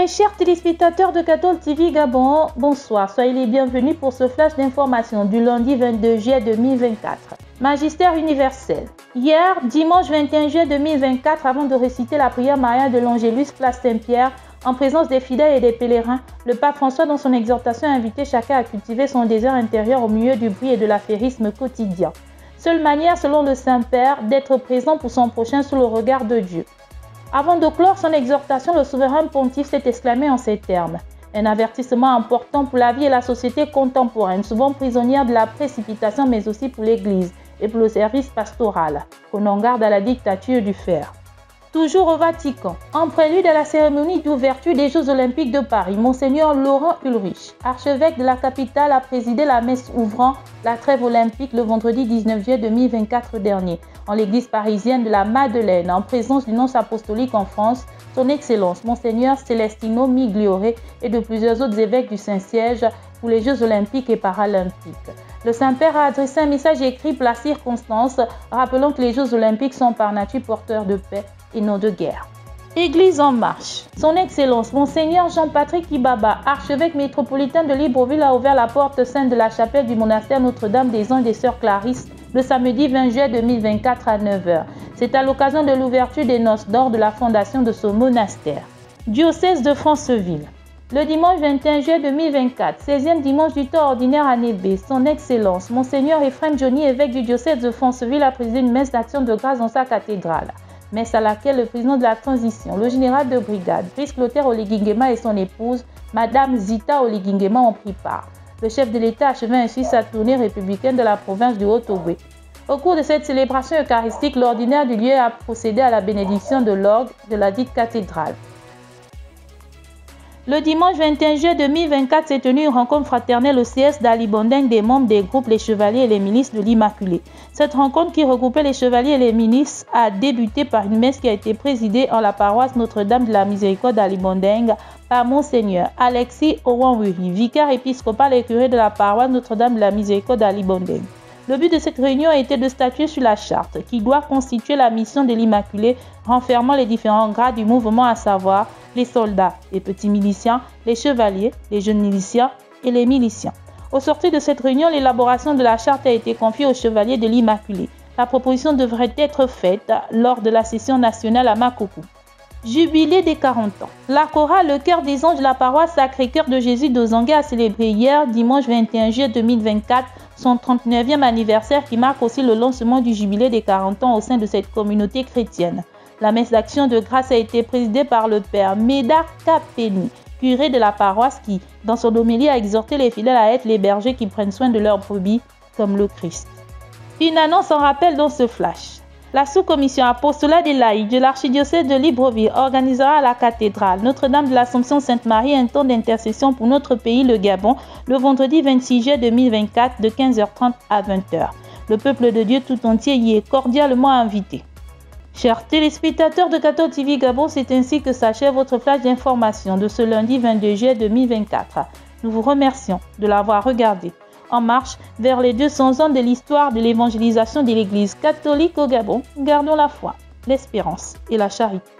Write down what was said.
Très chers téléspectateurs de Cathol TV Gabon, bonsoir, soyez les bienvenus pour ce flash d'information du lundi 22 juillet 2024. Magistère universel. Hier, dimanche 21 juillet 2024, avant de réciter la prière mariale de l'Angélus place Saint-Pierre, en présence des fidèles et des pèlerins, le pape François, dans son exhortation, a invité chacun à cultiver son désir intérieur au milieu du bruit et de l'affairisme quotidien. Seule manière, selon le Saint-Père, d'être présent pour son prochain sous le regard de Dieu. Avant de clore son exhortation, le souverain pontife s'est exclamé en ces termes. Un avertissement important pour la vie et la société contemporaine, souvent prisonnière de la précipitation, mais aussi pour l'Église et pour le service pastoral, qu'on en garde à la dictature du fer. Toujours au Vatican, en prélude à la cérémonie d'ouverture des Jeux Olympiques de Paris, Monseigneur Laurent Ulrich, archevêque de la capitale, a présidé la messe ouvrant la trêve olympique le vendredi 19 juillet 2024 dernier, en l'église parisienne de la Madeleine, en présence du nonce apostolique en France, son Excellence Monseigneur Celestino Migliore et de plusieurs autres évêques du Saint-Siège pour les Jeux Olympiques et Paralympiques. Le Saint-Père a adressé un message écrit pour la circonstance, rappelant que les Jeux Olympiques sont par nature porteurs de paix et non de guerre. Église en marche. Son Excellence Monseigneur Jean-Patrick Ibaba, archevêque métropolitain de Libreville, a ouvert la porte sainte de la chapelle du monastère Notre-Dame des Anges des Sœurs Clarisses le samedi 20 juillet 2024 à 9h. C'est à l'occasion de l'ouverture des noces d'or de la fondation de ce monastère. Diocèse de Franceville. Le dimanche 21 juillet 2024, 16e dimanche du temps ordinaire année B, son Excellence Monseigneur Ephraim Johnny, évêque du diocèse de Franceville, a présidé une messe d'action de grâce dans sa cathédrale. Messe à laquelle le président de la transition, le général de brigade, Brice Clotaire Oligingema et son épouse, Madame Zita Oligingema, ont pris part. Le chef de l'État achevait ainsi sa tournée républicaine de la province du Haut-Ogooué. Au cours de cette célébration eucharistique, l'ordinaire du lieu a procédé à la bénédiction de l'orgue de la dite cathédrale. Le dimanche 21 juillet 2024 s'est tenue une rencontre fraternelle au CS d'Alibondeng des membres des groupes Les Chevaliers et les Milices de l'Immaculée. Cette rencontre qui regroupait les Chevaliers et les Milices a débuté par une messe qui a été présidée en la paroisse Notre-Dame de la Miséricorde d'Alibondeng par Monseigneur Alexis Owanwuri, vicaire épiscopal et curé de la paroisse Notre-Dame de la Miséricorde d'Alibondeng. Le but de cette réunion a été de statuer sur la charte qui doit constituer la mission de l'Immaculée, renfermant les différents grades du mouvement, à savoir les soldats, les petits miliciens, les chevaliers, les jeunes miliciens et les miliciens. Au sortir de cette réunion, l'élaboration de la charte a été confiée aux chevaliers de l'Immaculée. La proposition devrait être faite lors de la session nationale à Makoko. Jubilé des 40 ans. La chorale Le Cœur des Anges de la paroisse Sacré-Cœur de Jésus d'Ozangué a célébré hier, dimanche 21 juillet 2024, son 39e anniversaire qui marque aussi le lancement du jubilé des 40 ans au sein de cette communauté chrétienne. La messe d'action de grâce a été présidée par le père Médard Kapeni, curé de la paroisse qui, dans son homélie, a exhorté les fidèles à être les bergers qui prennent soin de leurs brebis comme le Christ. Une annonce en rappel dans ce flash. La sous-commission apostolat des laïcs de l'archidiocèse de Libreville organisera à la cathédrale Notre-Dame de l'Assomption Sainte-Marie un temps d'intercession pour notre pays, le Gabon, le vendredi 26 juillet 2024 de 15h30 à 20h. Le peuple de Dieu tout entier y est cordialement invité. Chers téléspectateurs de Cathol TV Gabon, c'est ainsi que s'achève votre flash d'information de ce lundi 22 juillet 2024. Nous vous remercions de l'avoir regardé. En marche vers les 200 ans de l'histoire de l'évangélisation de l'Église catholique au Gabon, gardons la foi, l'espérance et la charité.